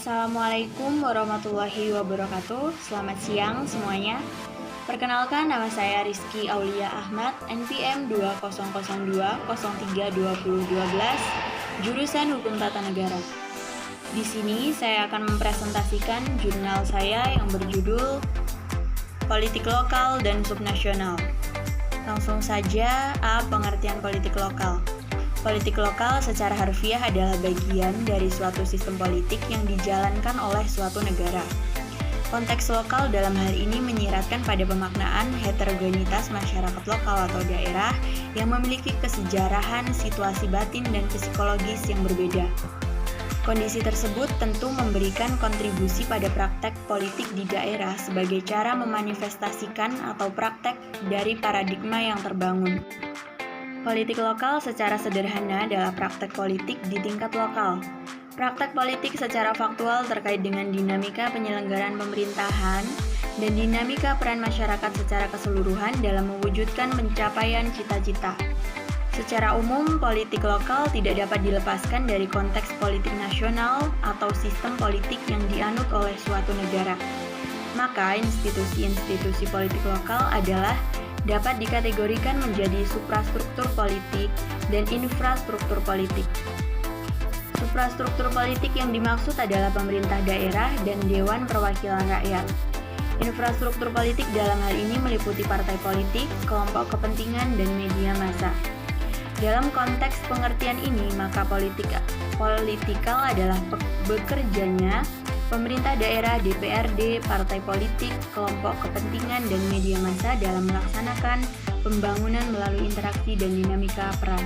Assalamualaikum warahmatullahi wabarakatuh. Selamat siang semuanya. Perkenalkan, nama saya Rizky Aulia Ahmad, NPM 2002032012, jurusan Hukum Tata Negara. Di sini saya akan mempresentasikan jurnal saya yang berjudul Politik Lokal dan Subnasional. Langsung saja, A. Pengertian politik lokal. Politik lokal secara harfiah adalah bagian dari suatu sistem politik yang dijalankan oleh suatu negara. Konteks lokal dalam hal ini menyiratkan pada pemaknaan heterogenitas masyarakat lokal atau daerah yang memiliki kesejarahan, situasi batin, dan psikologis yang berbeda. Kondisi tersebut tentu memberikan kontribusi pada praktek politik di daerah sebagai cara memanifestasikan atau praktek dari paradigma yang terbangun. Politik lokal secara sederhana adalah praktek politik di tingkat lokal. Praktek politik secara faktual terkait dengan dinamika penyelenggaraan pemerintahan dan dinamika peran masyarakat secara keseluruhan dalam mewujudkan pencapaian cita-cita. Secara umum, politik lokal tidak dapat dilepaskan dari konteks politik nasional atau sistem politik yang dianut oleh suatu negara. Maka, institusi-institusi politik lokal adalah dapat dikategorikan menjadi suprastruktur politik dan infrastruktur politik. Suprastruktur politik yang dimaksud adalah pemerintah daerah dan Dewan Perwakilan Rakyat. Infrastruktur politik dalam hal ini meliputi partai politik, kelompok kepentingan, dan media massa. Dalam konteks pengertian ini, maka politikal adalah bekerjanya pemerintah daerah, DPRD, partai politik, kelompok kepentingan, dan media massa dalam melaksanakan pembangunan melalui interaksi dan dinamika peran.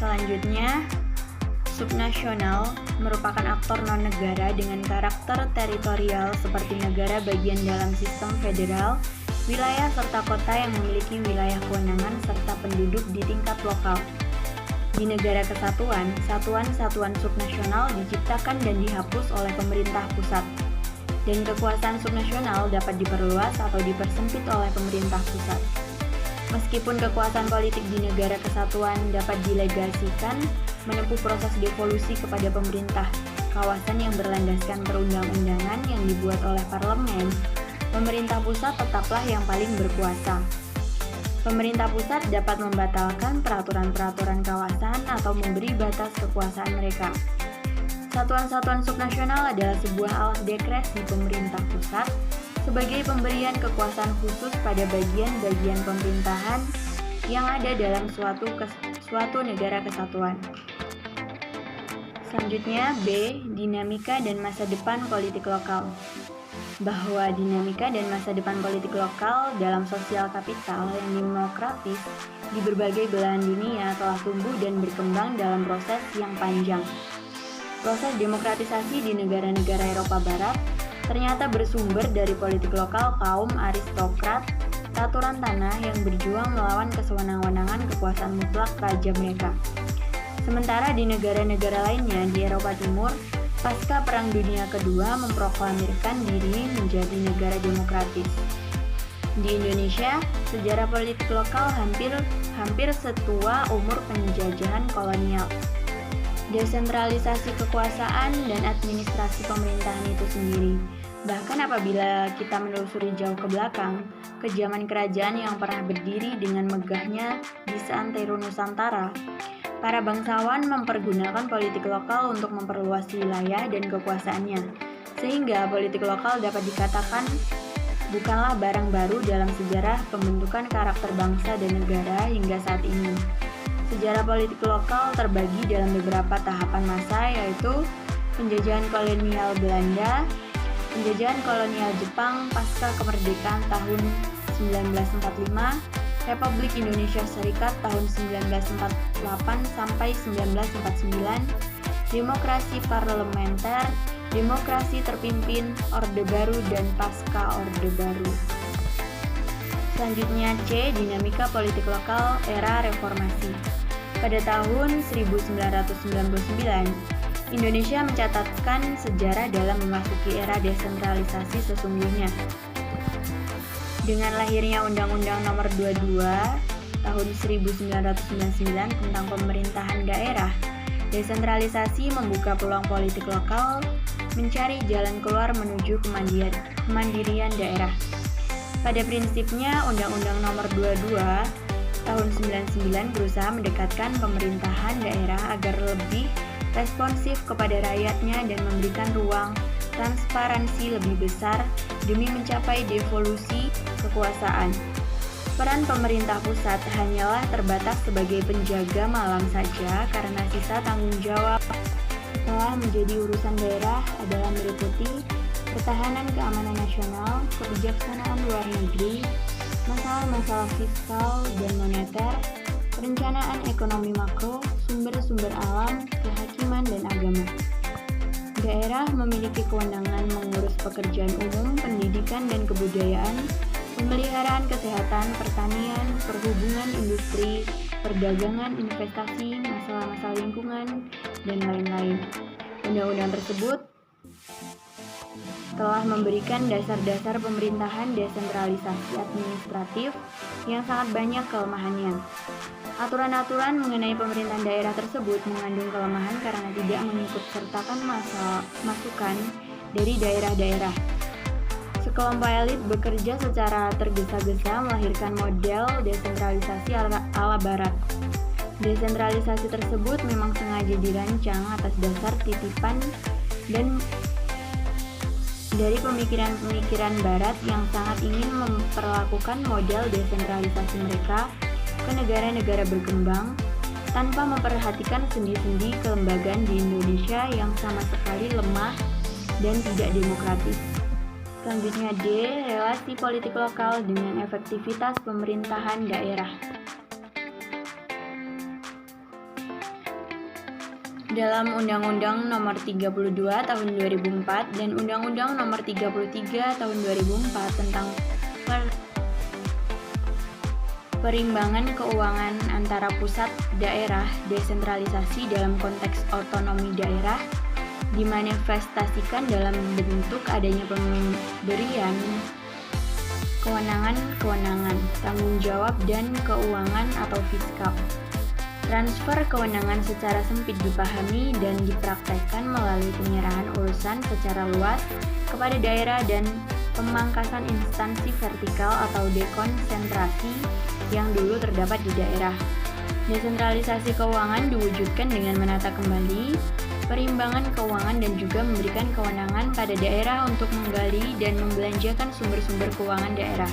Selanjutnya, subnasional merupakan aktor non-negara dengan karakter teritorial seperti negara bagian dalam sistem federal, wilayah serta kota yang memiliki wilayah kewenangan serta penduduk di tingkat lokal. Di negara kesatuan, satuan-satuan subnasional diciptakan dan dihapus oleh pemerintah pusat, dan kekuasaan subnasional dapat diperluas atau dipersempit oleh pemerintah pusat. Meskipun kekuasaan politik di negara kesatuan dapat dilegasikan, menempuh proses devolusi kepada pemerintah kawasan yang berlandaskan perundang-undangan yang dibuat oleh parlemen, pemerintah pusat tetaplah yang paling berkuasa. Pemerintah pusat dapat membatalkan peraturan-peraturan kawasan atau memberi batas kekuasaan mereka. Satuan-satuan subnasional adalah sebuah alat dekresi pemerintah pusat sebagai pemberian kekuasaan khusus pada bagian-bagian pemerintahan yang ada dalam suatu negara kesatuan. Selanjutnya, B. Dinamika dan masa depan politik lokal. Bahwa dinamika dan masa depan politik lokal dalam sosial kapital yang demokratis di berbagai belahan dunia telah tumbuh dan berkembang dalam proses yang panjang. Proses demokratisasi di negara-negara Eropa Barat ternyata bersumber dari politik lokal kaum aristokrat aturan tanah yang berjuang melawan kesewenang-wenangan kekuasaan mutlak raja mereka. Sementara di negara-negara lainnya di Eropa Timur, pasca Perang Dunia Kedua memproklamirkan diri menjadi negara demokratis. Di Indonesia, sejarah politik lokal hampir setua umur penjajahan kolonial. Desentralisasi kekuasaan dan administrasi pemerintahan itu sendiri. Bahkan apabila kita menelusuri jauh ke belakang, ke zaman kerajaan yang pernah berdiri dengan megahnya di seantero Nusantara, para bangsawan mempergunakan politik lokal untuk memperluas wilayah dan kekuasaannya, sehingga politik lokal dapat dikatakan bukanlah barang baru dalam sejarah pembentukan karakter bangsa dan negara hingga saat ini. Sejarah politik lokal terbagi dalam beberapa tahapan masa, yaitu penjajahan kolonial Belanda, penjajahan kolonial Jepang pasca kemerdekaan tahun 1945, Republik Indonesia Serikat tahun 1948 sampai 1949, demokrasi parlementer, demokrasi terpimpin, Orde Baru, dan pasca Orde Baru. Selanjutnya C. Dinamika politik lokal era reformasi. Pada tahun 1999, Indonesia mencatatkan sejarah dalam memasuki era desentralisasi sesungguhnya. Dengan lahirnya Undang-Undang Nomor 22 Tahun 1999 tentang pemerintahan daerah Desentralisasi membuka peluang politik lokal mencari jalan keluar menuju kemandirian daerah. Pada prinsipnya, Undang-Undang Nomor 22 Tahun 99 berusaha mendekatkan pemerintahan daerah agar lebih responsif kepada rakyatnya dan memberikan ruang transparansi lebih besar demi mencapai devolusi kekuasaan. Peran pemerintah pusat hanyalah terbatas sebagai penjaga malam saja karena sisa tanggung jawab telah menjadi urusan daerah adalah meliputi pertahanan keamanan nasional, kebijaksanaan luar negeri, masalah-masalah fiskal dan moneter, perencanaan ekonomi makro, sumber-sumber alam, kehakiman, dan agama. Daerah memiliki kewenangan mengurus pekerjaan umum, pendidikan dan kebudayaan, pemeliharaan kesehatan, pertanian, perhubungan industri, perdagangan, investasi, masalah-masalah lingkungan, dan lain-lain. Undang-undang tersebut telah memberikan dasar-dasar pemerintahan desentralisasi administratif yang sangat banyak kelemahannya. Aturan-aturan mengenai pemerintahan daerah tersebut mengandung kelemahan karena tidak mengikutsertakan masukan dari daerah-daerah. Sekelompok elit bekerja secara tergesa-gesa melahirkan model desentralisasi ala barat. Desentralisasi tersebut memang sengaja dirancang atas dasar titipan dan dari pemikiran-pemikiran barat yang sangat ingin memperlakukan model desentralisasi mereka ke negara-negara berkembang tanpa memperhatikan sendi-sendi kelembagaan di Indonesia yang sama sekali lemah dan tidak demokratis. Selanjutnya D. Relasi politik lokal dengan efektivitas pemerintahan daerah. Dalam Undang-Undang Nomor 32 Tahun 2004 dan Undang-Undang Nomor 33 Tahun 2004 tentang perimbangan keuangan antara pusat daerah, desentralisasi dalam konteks otonomi daerah dimanifestasikan dalam bentuk adanya pemberian kewenangan, tanggung jawab dan keuangan atau fiskal. Transfer kewenangan secara sempit dipahami dan dipraktekkan melalui penyerahan urusan secara luas kepada daerah dan pemangkasan instansi vertikal atau dekonsentrasi yang dulu terdapat di daerah. Desentralisasi keuangan diwujudkan dengan menata kembali perimbangan keuangan dan juga memberikan kewenangan pada daerah untuk menggali dan membelanjakan sumber-sumber keuangan daerah.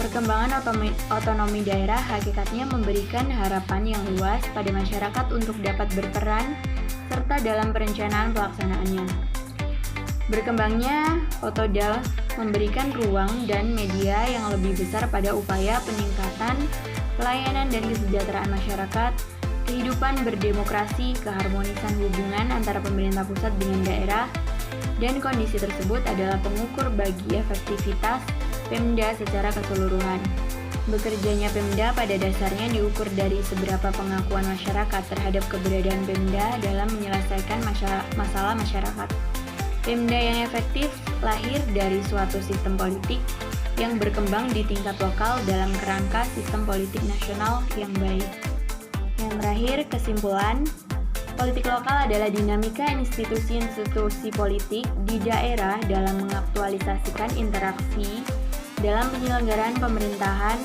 Perkembangan otonomi daerah hakikatnya memberikan harapan yang luas pada masyarakat untuk dapat berperan serta dalam perencanaan pelaksanaannya. Berkembangnya Otodal memberikan ruang dan media yang lebih besar pada upaya peningkatan pelayanan dan kesejahteraan masyarakat, kehidupan berdemokrasi, keharmonisan hubungan antara pemerintah pusat dengan daerah, dan kondisi tersebut adalah pengukur bagi efektivitas Pemda secara keseluruhan. Bekerjanya Pemda pada dasarnya diukur dari seberapa pengakuan masyarakat terhadap keberadaan Pemda dalam menyelesaikan masalah masyarakat. Pemda yang efektif lahir dari suatu sistem politik yang berkembang di tingkat lokal dalam kerangka sistem politik nasional yang baik. Yang terakhir, kesimpulan, politik lokal adalah dinamika institusi-institusi politik di daerah dalam mengaktualisasikan interaksi dalam penyelenggaraan pemerintahan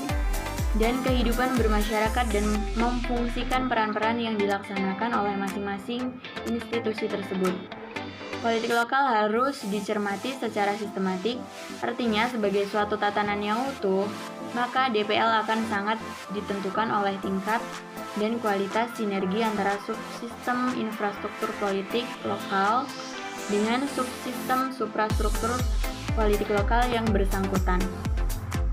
dan kehidupan bermasyarakat dan memfungsikan peran-peran yang dilaksanakan oleh masing-masing institusi tersebut. Politik lokal harus dicermati secara sistematik, artinya sebagai suatu tatanan yang utuh, maka DPL akan sangat ditentukan oleh tingkat dan kualitas sinergi antara subsistem infrastruktur politik lokal dengan subsistem suprastruktur politik lokal yang bersangkutan.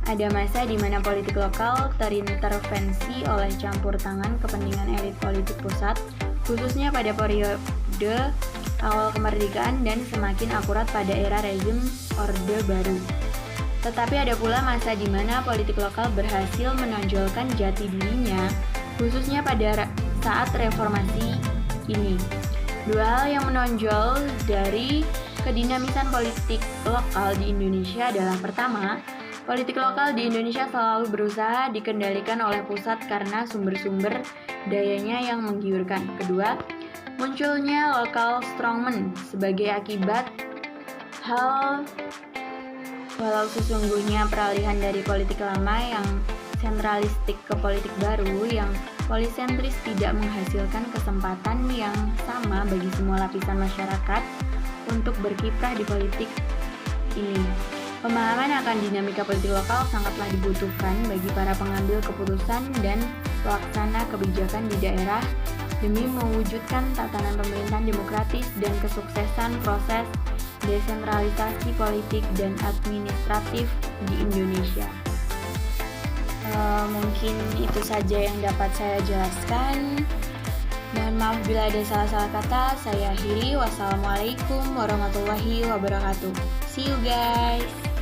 Ada masa di mana politik lokal terintervensi oleh campur tangan kepentingan elit politik pusat, khususnya pada periode awal kemerdekaan dan semakin akurat pada era rezim Orde Baru. Tetapi ada pula masa di mana politik lokal berhasil menonjolkan jati dirinya, khususnya pada saat reformasi ini. Dua hal yang menonjol dari kedinamisan politik lokal di Indonesia adalah pertama, politik lokal di Indonesia selalu berusaha dikendalikan oleh pusat karena sumber-sumber dayanya yang menggiurkan. Kedua, Munculnya local strongman sebagai akibat hal walau sesungguhnya peralihan dari politik lama yang sentralistik ke politik baru yang polisentris tidak menghasilkan kesempatan yang sama bagi semua lapisan masyarakat untuk berkiprah di politik ini. Pemahaman akan dinamika politik lokal sangatlah dibutuhkan bagi para pengambil keputusan dan pelaksana kebijakan di daerah demi mewujudkan tatanan pemerintahan demokratis dan kesuksesan proses desentralisasi politik dan administratif di Indonesia. Mungkin itu saja yang dapat saya jelaskan. Mohon maaf bila ada salah-salah kata. Saya akhiri. Wassalamualaikum warahmatullahi wabarakatuh. See you guys.